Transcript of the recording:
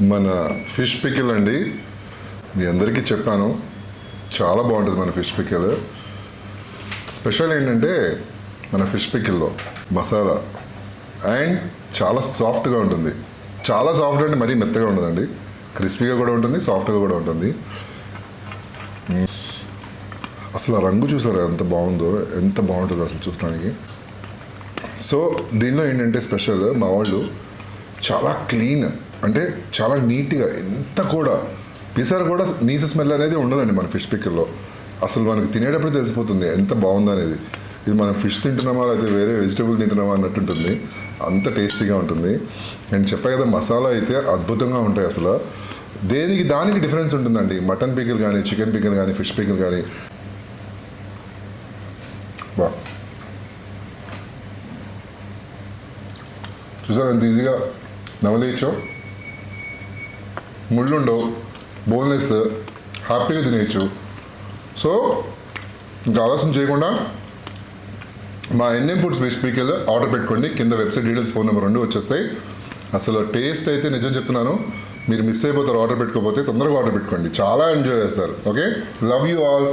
మన fish pickle అండి, మీ అందరికీ చెప్పాను, చాలా బాగుంటుంది మన ఫిష్ పికిల్. స్పెషల్ ఏంటంటే మన ఫిష్ పికిల్లో మసాలా అండ్ చాలా సాఫ్ట్గా ఉంటుంది. చాలా సాఫ్ట్ అంటే మరీ మెత్తగా ఉండదండి, క్రిస్పీగా కూడా ఉంటుంది, సాఫ్ట్గా కూడా ఉంటుంది. అసలు ఆ రంగు చూసారా ఎంత బాగుందో, ఎంత బాగుంటుందో అసలు చూడడానికి. సో దీనిలో ఏంటంటే స్పెషల్, మా వాళ్ళు చాలా క్లీన్, అంటే చాలా నీట్గా, ఎంత కూడా పిసర్ కూడా నీసు స్మెల్ అనేది ఉండదండి మన ఫిష్ పికిల్లో. అసలు మనకి తినేటప్పుడు తెలిసిపోతుంది ఎంత బాగుంది అనేది. ఇది మనం ఫిష్ తింటున్నామా లేదా వేరే వెజిటేబుల్ తింటున్నామా అన్నట్టు ఉంటుంది, అంత టేస్టీగా ఉంటుంది. నేను చెప్పా కదా, మసాలా అయితే అద్భుతంగా ఉంటాయి. అసలు దానికి డిఫరెన్స్ ఉంటుందండి. మటన్ పికిల్ కానీ, చికెన్ పికిల్ కానీ, ఫిష్ పికిల్ కానీ. బా చూసారు ఎంత ఈజీగా నవలేయచ్చో, ముళ్ళుండవు, బోన్లెస్, హ్యాపీగా తినేయచ్చు. సో ఇంకా ఆలస్యం చేయకుండా మా N M foods fish pickle order పెట్టుకోండి. కింద వెబ్సైట్ డీటెయిల్స్, ఫోన్ నెంబర్ 2 వచ్చేస్తాయి. అసలు టేస్ట్ అయితే నిజం చెప్తున్నాను, మీరు మిస్ అయిపోతారు ఆర్డర్ పెట్టుకోకపోతే. తొందరగా ఆర్డర్ పెట్టుకోండి, చాలా ఎంజాయ్ చేస్తారు. Okay, love you all.